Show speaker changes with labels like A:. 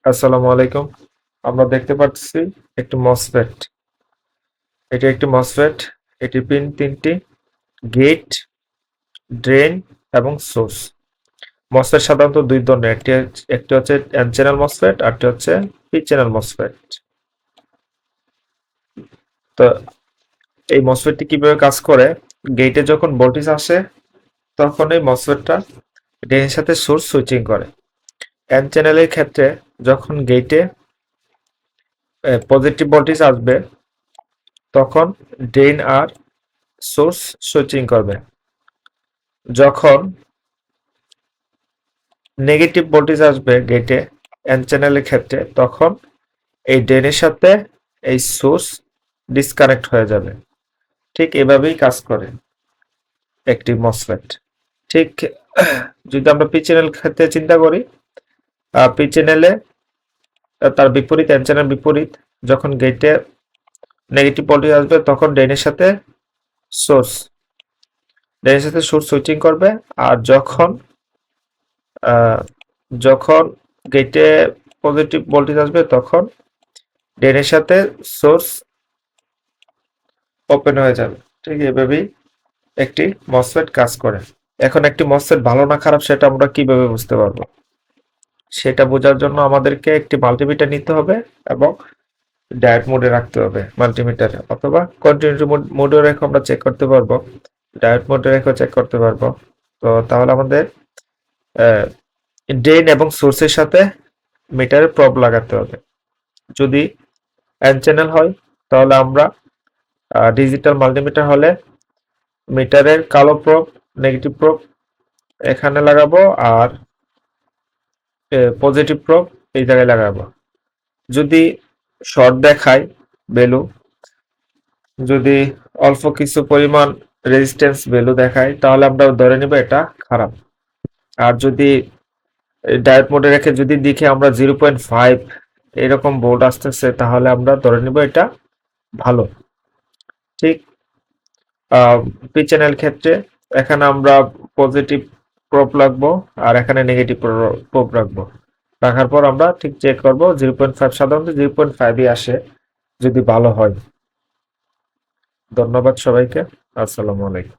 A: আসসালামু আলাইকুম। আমরা দেখতে পাচ্ছি একটি মসফেট। এটি একটি মসফেট। এটির পিন ৩টি, গেট, ড্রেন এবং সোর্স। মসফেট সাধারণত ২ ধরনের। একটি হচ্ছে এন চ্যানেল মসফেট, আরটি হচ্ছে পি চ্যানেল মসফেট। তো এই মসফেটটি কিভাবে কাজ করে? গেটে যখন ভোল্টেজ আসে তখন এই মসফেটটা ড্রেনের সাথে সোর্স সুইচিং করে। এন চ্যানেলের ক্ষেত্রে যখন গেটে পজিটিভ ভোল্টেজ আসবে তখন ড্রেন আর সোর্স সুইচিং করবে। যখন নেগেটিভ ভোল্টেজ আসবে গেটে এন চ্যানেলের ক্ষেত্রে তখন এই ড্রেনের সাথে এই সোর্স ডিসকানেক্ট হয়ে যাবে। ঠিক এভাবেই কাজ করে একটি মসফেট। ঠিক যদি আমরা পি চ্যানেল ক্ষেত্রে চিন্তা করি, পি চ্যানেলে তার বিপরীত, এন চ্যানেল বিপরীত, যখন গেটে নেগেটিভ ভোল্টেজ আসবে তখন সোর্স ড্রেনের সাথে সোর্স সুইচিং করবে। আর আহ, যখন গেটে পজিটিভ ভোল্টেজ আসবে তখন ড্রেনের সাথে সোর্স ওপেন হয়ে যাবে। ঠিক এভাবেই একটি মসফেট কাজ করে। এখন একটি মসফেট ভালো না খারাপ সেটা আমরা কিভাবে বুঝতে পারবো? সেটা বোঝার জন্য আমাদেরকে একটি মাল্টিমিটার নিতে হবে এবং ডায়োড মোডে রাখতে হবে মাল্টিমিটারে, অথবা কন্টিনিউটি মোডে রেখে আমরা চেক করতে পারবো, ডায়োড মোডে রেখে চেক করতে পারবো। তো তাহলে আমাদের ড্রেন এবং সোর্সের সাথে মিটারে প্রব লাগাতে হবে। যদি এন চ্যানেল হয় তাহলে আমরা ডিজিটাল মাল্টিমিটার হলে মিটারের কালো প্রব, নেগেটিভ প্রব এখানে লাগাবো, আর পজিটিভ প্রব এই জায়গায় লাগাবো। যদি শর্ট দেখায় ভ্যালু, যদি অল্প কিছু পরিমাণ রেজিস্ট্যান্স ভ্যালু দেখায় তাহলে আমরা ধরে নিব এটা খারাপ। আর যদি ডায়োড মোডে রেখে যদি দেখি আমরা 0.5 এরকম ভোল্ট আসতেছে তাহলে আমরা ধরে নিব এটা ভালো। ঠিক পি চ্যানেল ক্ষেত্রে এখানে আমরা পজিটিভ প্রোব রাখবো আর এখানে নেগেটিভ প্রোব রাখবো। রাখার পর আমরা ঠিক চেক করব 0.5, সাধারণত 0.5ই আসে যদি ভালো হয়। ধন্যবাদ সবাইকে। আসসালামু আলাইকুম।